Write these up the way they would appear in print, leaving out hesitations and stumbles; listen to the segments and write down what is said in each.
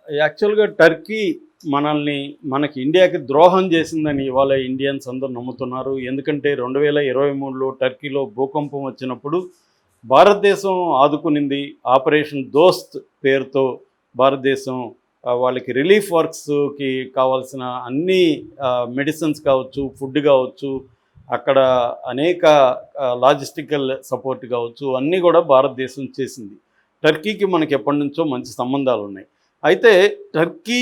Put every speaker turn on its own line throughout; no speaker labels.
యాక్చువల్‌గా టర్కీ మనకి ఇండియాకి ద్రోహం చేసిందని ఇవాళ ఇండియన్స్ అందరూ నమ్ముతున్నారు. ఎందుకంటే 2023లో టర్కీలో భూకంపం వచ్చినప్పుడు భారతదేశం ఆదుకునింది. ఆపరేషన్ దోస్త్ పేరుతో భారతదేశం వాళ్ళకి రిలీఫ్ వర్క్స్‌కి కావాల్సిన అన్ని మెడిసిన్స్ కావచ్చు, ఫుడ్ కావచ్చు, అక్కడ అనేక లాజిస్టికల్ సపోర్ట్ కావచ్చు, అన్నీ కూడా భారతదేశం చేసింది. టర్కీకి మనకి ఎప్పటినుంచో మంచి సంబంధాలున్నాయి. అయితే టర్కీ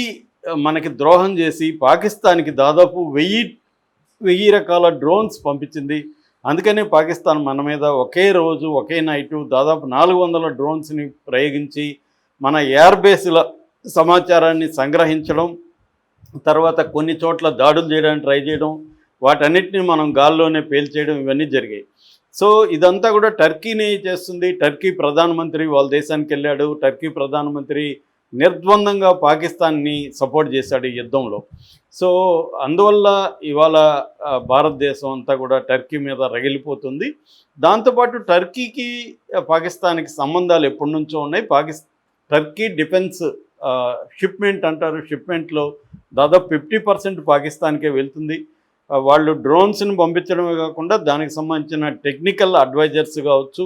మనకి ద్రోహం చేసి పాకిస్తాన్‌కి దాదాపు 1000 రకాల డ్రోన్స్ పంపించింది. అందుకనే పాకిస్తాన్ మన మీద ఒకే రోజు, ఒకే నైటు దాదాపు 400 డ్రోన్స్‌ని ప్రయోగించి మన ఎయిర్ బేస్‌ల సమాచారాన్ని సంగ్రహించడం, తర్వాత కొన్ని చోట్ల దాడులు చేయడానికి ట్రై చేయడం, వాటన్నిటిని మనం గాల్లోనే పేల్చేయడం ఇవన్నీ జరిగాయి. సో ఇదంతా కూడా టర్కీనే చేస్తుంది. టర్కీ ప్రధానమంత్రి వాళ్ళ దేశానికి వెళ్ళాడు. టర్కీ ప్రధానమంత్రి నిర్ద్వందంగా పాకిస్తాన్ని సపోర్ట్ చేశాడు ఈ యుద్ధంలో. సో అందువల్ల ఇవాళ భారతదేశం అంతా కూడా టర్కీ మీద రగిలిపోతుంది. దాంతోపాటు టర్కీకి పాకిస్తాన్కి సంబంధాలు ఎప్పటి నుంచో ఉన్నాయి. టర్కీ డిఫెన్స్ షిప్మెంట్ అంటారు. షిప్మెంట్లో దాదాపు 50% పాకిస్తాన్కే వెళ్తుంది. వాళ్ళు డ్రోన్స్ని పంపించడమే కాకుండా దానికి సంబంధించిన టెక్నికల్ అడ్వైజర్స్ కావచ్చు,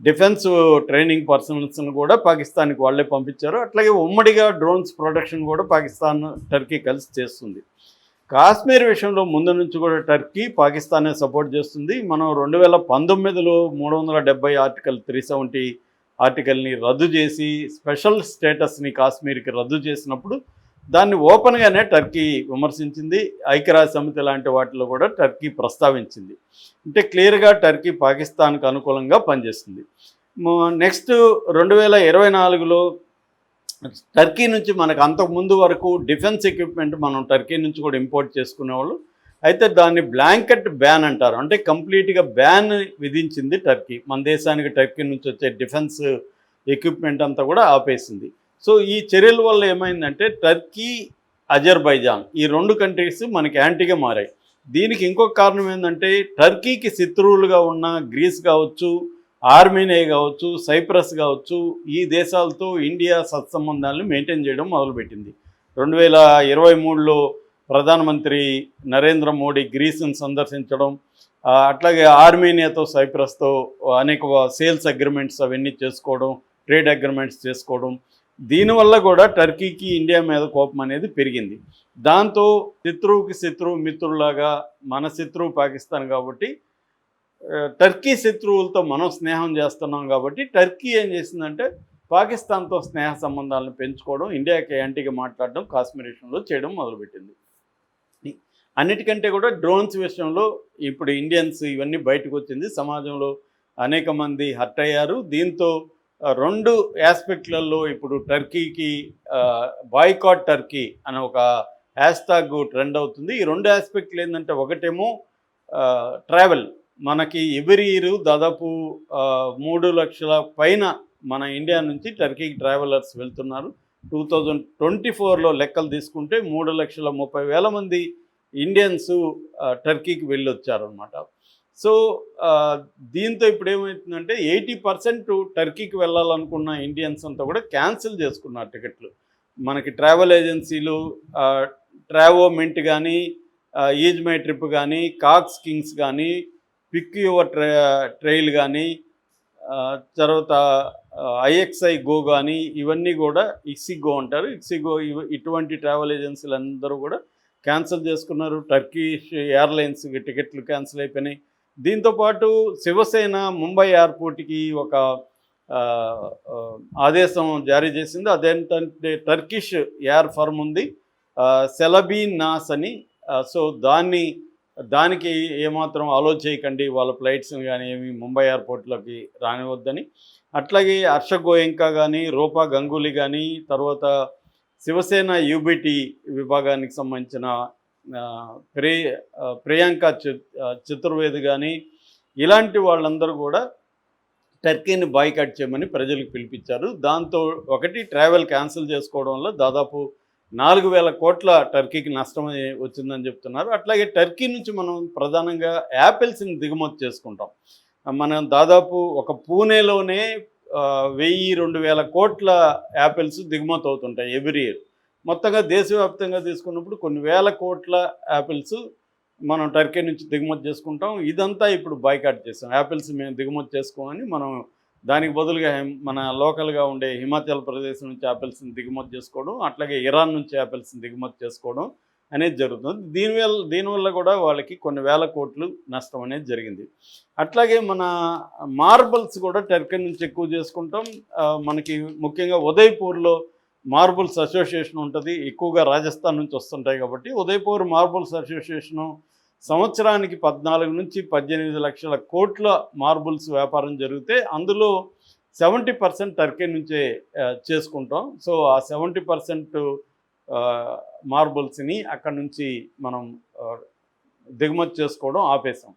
డిఫెన్స్ ట్రైనింగ్ పర్సన్స్ను కూడా పాకిస్తాన్కి వాళ్ళే పంపించారు. అట్లాగే ఉమ్మడిగా డ్రోన్స్ ప్రొడక్షన్ కూడా పాకిస్తాన్, టర్కీ కలిసి చేస్తుంది. కాశ్మీర్ విషయంలో ముందు నుంచి కూడా టర్కీ పాకిస్తానే సపోర్ట్ చేస్తుంది. మనం 2019లో 370 ఆర్టికల్ 370 ఆర్టికల్ని రద్దు చేసి స్పెషల్ స్టేటస్ని కాశ్మీర్కి రద్దు చేసినప్పుడు దాన్ని ఓపెన్గానే టర్కీ విమర్శించింది. ఐక్యరాజ్య సమితి లాంటి వాటిలో కూడా టర్కీ ప్రస్తావించింది. అంటే క్లియర్గా టర్కీ పాకిస్తాన్కి అనుకూలంగా పనిచేస్తుంది. నెక్స్ట్ 2024లో టర్కీ నుంచి మనకు అంతకుముందు వరకు డిఫెన్స్ ఎక్విప్మెంట్ మనం టర్కీ నుంచి కూడా ఇంపోర్ట్ చేసుకునేవాళ్ళు. అయితే దాన్ని బ్లాంకెట్ బ్యాన్ అంటారు. అంటే కంప్లీట్గా బ్యాన్ విధించింది టర్కీ. మన దేశానికి టర్కీ నుంచి వచ్చే డిఫెన్స్ ఎక్విప్మెంట్ అంతా కూడా ఆపేసింది. సో ఈ చర్యల వల్ల ఏమైందంటే టర్కీ, అజర్బైజాన్ ఈ 2 కంట్రీస్ మనకి యాంటీగా మారాయి. దీనికి ఇంకొక కారణం ఏంటంటే టర్కీకి శత్రువులుగా ఉన్న గ్రీస్ కావచ్చు, ఆర్మేనియా కావచ్చు, సైప్రస్ కావచ్చు, ఈ దేశాలతో ఇండియా సత్సంబంధాలను మెయింటైన్ చేయడం మొదలుపెట్టింది. 2023లో ప్రధానమంత్రి నరేంద్ర మోడీ గ్రీస్ని సందర్శించడం, అట్లాగే ఆర్మేనియాతో, సైప్రస్తో అనేక సేల్స్ అగ్రిమెంట్స్ అవన్నీ చేసుకోవడం, ట్రేడ్ అగ్రిమెంట్స్ చేసుకోవడం, దీనివల్ల కూడా టర్కీకి ఇండియా మీద కోపం అనేది పెరిగింది. దాంతో శత్రువుకి శత్రువు మిత్రులాగా మన శత్రువు పాకిస్తాన్ కాబట్టి టర్కీ శత్రువులతో మనం స్నేహం చేస్తున్నాం కాబట్టి టర్కీ ఏం చేసిందంటే పాకిస్తాన్తో స్నేహ సంబంధాలను పెంచుకోవడం, ఇండియాకి యాంటీగా మాట్లాడడం, కాశ్మీర్ విషయంలో చేయడం మొదలుపెట్టింది. అన్నిటికంటే కూడా డ్రోన్స్ విషయంలో ఇప్పుడు ఇండియన్స్ ఇవన్నీ బయటకు వచ్చింది. సమాజంలో అనేక మంది హర్ట్ అయ్యారు. దీంతో 2 ఆస్పెక్ట్లలో ఇప్పుడు టర్కీకి బాయ్కాట్ టర్కీ అనే ఒక హ్యాష్‌ట్యాగ్ ట్రెండ్ అవుతుంది. ఈ 2 ఆస్పెక్ట్లు ఏంటంటే ఒకటేమో ట్రావెల్. మనకి ఎవ్రీ ఇయర్ దాదాపు 3 లక్షల పైన మన ఇండియా నుంచి టర్కీకి ట్రావెలర్స్ వెళ్తున్నారు. 2024లో లెక్కలు తీసుకుంటే 3,30,000 మంది ఇండియన్స్ టర్కీకి వెళ్ళొచ్చారనమాట. సో దీంతో ఇప్పుడు ఏమవుతుందంటే 80% టర్కీకి వెళ్ళాలనుకున్న ఇండియన్స్ అంతా కూడా క్యాన్సిల్ చేసుకున్నారు టికెట్లు. మనకి ట్రావెల్ ఏజెన్సీలు ట్రావోమింట్ కానీ, ఈజ్ మై ట్రిప్ కానీ, కాక్స్ కింగ్స్ కానీ, పిక్ యువర్ ట్రైల్ కానీ, తర్వాత ఐఎక్స్ఐ గో కానీ, ఇవన్నీ కూడా ఇక్సిగో అంటారు. ఇక్సిగో ఇటువంటి ట్రావెల్ ఏజెన్సీలు అందరూ కూడా క్యాన్సిల్ చేసుకున్నారు. టర్కిష్ ఎయిర్లైన్స్ టికెట్లు క్యాన్సిల్ అయిపోయినాయి. దీంతోపాటు శివసేన ముంబై ఎయిర్పోర్ట్కి ఒక ఆదేశం జారీ చేసింది. అదేంటంటే టర్కిష్ ఎయిర్ ఫర్మ్ ఉంది సెలబీన్ నాస్ అని. సో దానికి ఏమాత్రం ఆలో చేయకండి, వాళ్ళ ఫ్లైట్స్ని కానీ ఏమి ముంబై ఎయిర్పోర్ట్లోకి రానివద్దని. అట్లాగే హర్ష గోయంకా కానీ, రూపా గంగూలీ కానీ, తర్వాత శివసేన యూబిటీ విభాగానికి సంబంధించిన ప్రియాంక చతుర్వేది కానీ, ఇలాంటి వాళ్ళందరూ కూడా టర్కీని బాయ్కాట్ చేయమని ప్రజలకు పిలిపించారు. దాంతో ఒకటి ట్రావెల్ క్యాన్సిల్ చేసుకోవడం వల్ల దాదాపు 4,000 కోట్ల టర్కీకి నష్టం వచ్చిందని చెప్తున్నారు. అట్లాగే టర్కీ నుంచి మనం ప్రధానంగా యాపిల్స్ని దిగుమతి చేసుకుంటాం. మనం దాదాపు ఒక పూణేలోనే 1000-2000 కోట్ల యాపిల్స్ దిగుమతి అవుతుంటాయి ఎవ్రీ ఇయర్. మొత్తంగా దేశవ్యాప్తంగా తీసుకున్నప్పుడు కొన్ని వేల కోట్ల యాపిల్స్ మనం టర్కీ నుంచి దిగుమతి చేసుకుంటాం. ఇదంతా ఇప్పుడు బాయ్కాట్ చేసాం. యాపిల్స్ మేము దిగుమతి చేసుకోమని మనం దానికి బదులుగా మన లోకల్గా ఉండే హిమాచల్ ప్రదేశ్ నుంచి యాపిల్స్ని దిగుమతి చేసుకోవడం, అట్లాగే ఇరాన్ నుంచి యాపిల్స్ని దిగుమతి చేసుకోవడం అనేది జరుగుతుంది. దీనివల్ల కూడా వాళ్ళకి కొన్ని వేల కోట్లు నష్టం అనేది జరిగింది. అట్లాగే మన మార్బల్స్ కూడా టర్కీ నుంచి ఎక్కువ చేసుకుంటాం. మనకి ముఖ్యంగా ఉదయ్పూర్లో మార్బుల్స్ అసోసియేషన్ ఉంటుంది. ఎక్కువగా రాజస్థాన్ నుంచి వస్తుంటాయి కాబట్టి ఉదయ్పూర్ మార్బుల్స్ అసోసియేషను సంవత్సరానికి 14-18 లక్షల కోట్ల మార్బుల్స్ వ్యాపారం జరిగితే అందులో 70% టర్కీ నుంచే చేసుకుంటాం. సో ఆ 70% మార్బుల్స్ని అక్కడ నుంచి మనం దిగుమతి చేసుకోవడం ఆపేసాం.